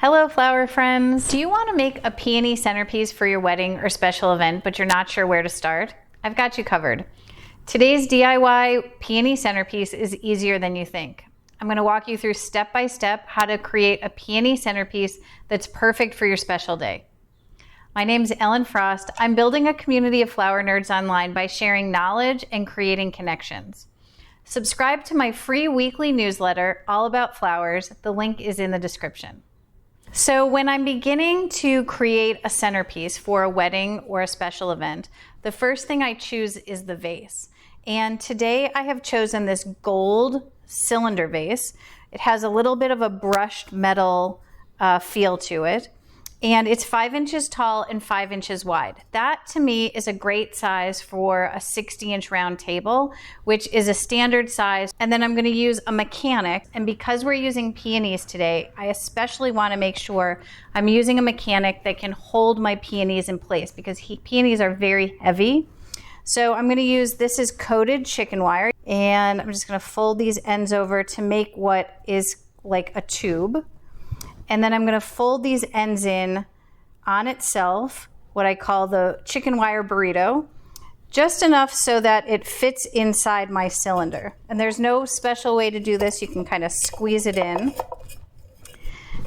Hello flower friends! Do you want to make a peony centerpiece for your wedding or special event but you're not sure where to start? I've got you covered. Today's DIY peony centerpiece is easier than you think. I'm going to walk you through step by step how to create a peony centerpiece that's perfect for your special day. My name's Ellen Frost. I'm building a community of flower nerds online by sharing knowledge and creating connections. Subscribe to my free weekly newsletter all about flowers. The link is in the description. So when I'm beginning to create a centerpiece for a wedding or a special event, the first thing I choose is the vase. And today I have chosen this gold cylinder vase. It has a little bit of a brushed metal feel to it. And it's 5 inches tall and 5 inches wide. That to me is a great size for a 60-inch round table, which is a standard size. And then I'm going to use a mechanic. And because we're using peonies today, I especially want to make sure I'm using a mechanic that can hold my peonies in place because peonies are very heavy. So I'm going to use, this is coated chicken wire, and I'm just going to fold these ends over to make what is like a tube. And then I'm going to fold these ends in on itself, what I call the chicken wire burrito, just enough so that it fits inside my cylinder. And there's no special way to do this. You can kind of squeeze it in.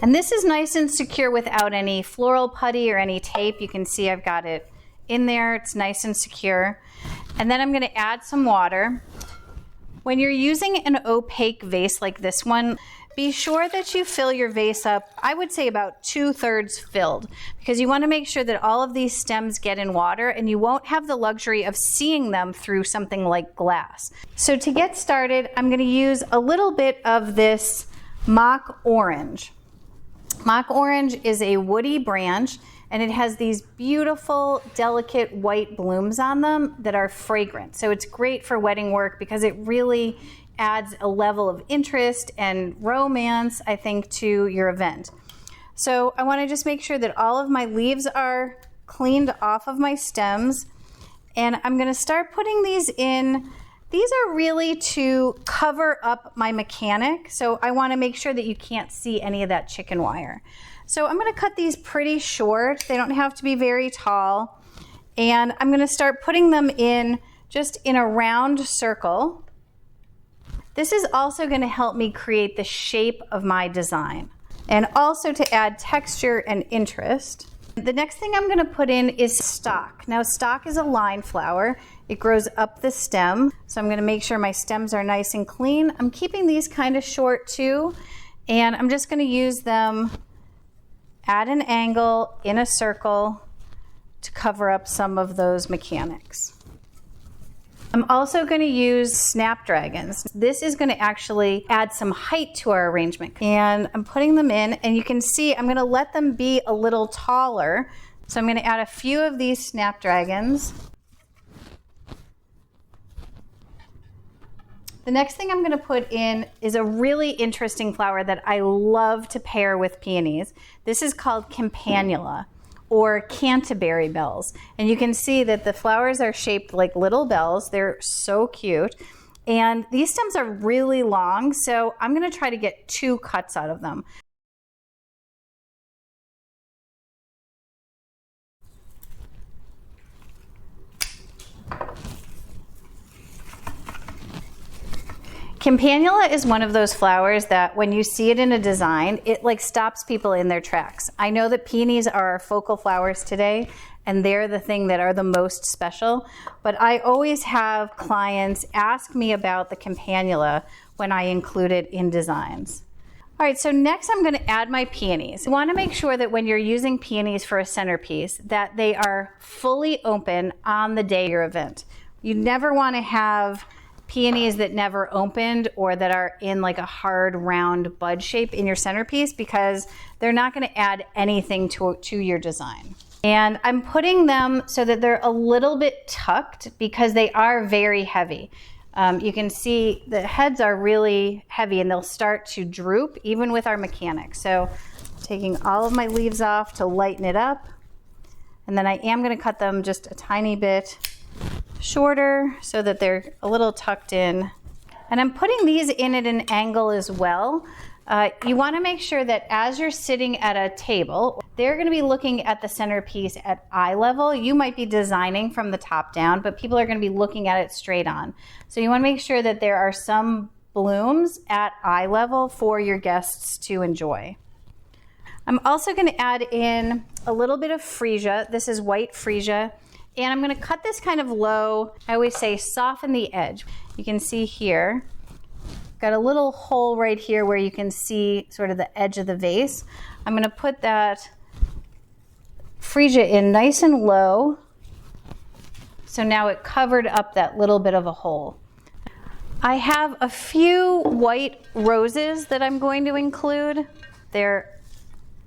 And this is nice and secure without any floral putty or any tape. You can see I've got it in there. It's nice and secure. And then I'm going to add some water. When you're using an opaque vase like this one, be sure that you fill your vase up, I would say about 2/3 filled, because you want to make sure that all of these stems get in water and you won't have the luxury of seeing them through something like glass. So to get started, I'm going to use a little bit of this mock orange. Mock orange is a woody branch, and it has these beautiful, delicate white blooms on them that are fragrant. So it's great for wedding work because it really adds a level of interest and romance, I think, to your event. So I want to just make sure that all of my leaves are cleaned off of my stems, and I'm going to start putting these in. These are really to cover up my mechanic, so I want to make sure that you can't see any of that chicken wire. So I'm going to cut these pretty short. They don't have to be very tall, and I'm going to start putting them in just in a round circle. This is also going to help me create the shape of my design and also to add texture and interest. The next thing I'm going to put in is stock. Now stock is a line flower. It grows up the stem. So I'm going to make sure my stems are nice and clean. I'm keeping these kind of short too, and I'm just going to use them at an angle in a circle to cover up some of those mechanics. I'm also going to use Snapdragons. This is going to actually add some height to our arrangement. And I'm putting them in, and you can see I'm going to let them be a little taller. So I'm going to add a few of these Snapdragons. The next thing I'm going to put in is a really interesting flower that I love to pair with peonies. This is called companula, or Canterbury bells. And you can see that the flowers are shaped like little bells. They're so cute. And these stems are really long, so I'm going to try to get 2 cuts out of them. Companula is one of those flowers that when you see it in a design, it like stops people in their tracks. I know that peonies are our focal flowers today, and they're the thing that are the most special, but I always have clients ask me about the companula when I include it in designs. All right, so next I'm going to add my peonies. You want to make sure that when you're using peonies for a centerpiece, that they are fully open on the day of your event. You never want to have peonies that never opened or that are in like a hard round bud shape in your centerpiece, because they're not going to add anything to your design. And I'm putting them so that they're a little bit tucked because they are very heavy. You can see the heads are really heavy and they'll start to droop even with our mechanic. So taking all of my leaves off to lighten it up, and then I am going to cut them just a tiny bit shorter so that they're a little tucked in. And I'm putting these in at an angle as well You want to make sure that as you're sitting at a table, they're going to be looking at the centerpiece at eye level. You might be designing from the top down, but people are going to be looking at it straight on. So you want to make sure that there are some blooms at eye level for your guests to enjoy. I'm also going to add in a little bit of freesia. This is white freesia. And I'm going to cut this kind of low. I always say soften the edge. You can see here, got a little hole right here where you can see sort of the edge of the vase. I'm going to put that freesia in nice and low. So now it covered up that little bit of a hole. I have a few white roses that I'm going to include. They're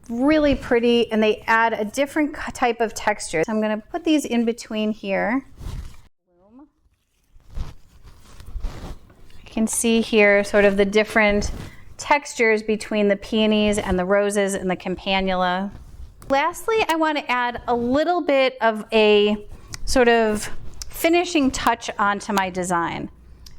really pretty and they add a different type of texture. So I'm going to put these in between here. You can see here sort of the different textures between the peonies and the roses and the companula. Lastly, I want to add a little bit of a sort of finishing touch onto my design.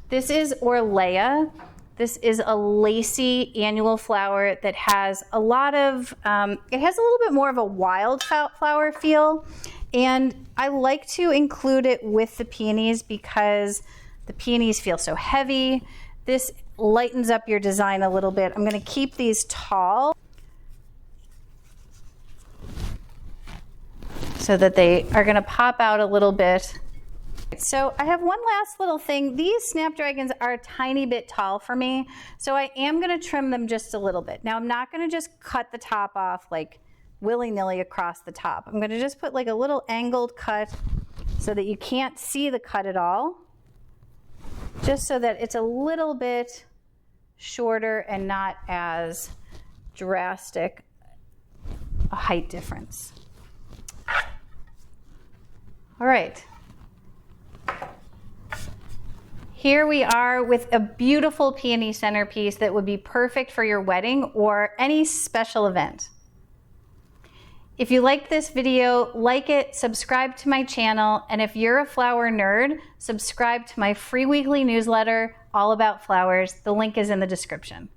This is orlaya. This is a lacy annual flower that has a lot of, it has a little bit more of a wild flower feel. And I like to include it with the peonies because the peonies feel so heavy. This lightens up your design a little bit. I'm going to keep these tall so that they are going to pop out a little bit. So I have one last little thing. These Snapdragons are a tiny bit tall for me, so I am going to trim them just a little bit. Now I'm not going to just cut the top off like willy-nilly across the top. I'm going to just put like a little angled cut so that you can't see the cut at all, just so that it's a little bit shorter and not as drastic a height difference. All right. Here we are with a beautiful peony centerpiece that would be perfect for your wedding or any special event. If you liked this video, like it, subscribe to my channel, and if you're a flower nerd, subscribe to my free weekly newsletter all about flowers. The link is in the description.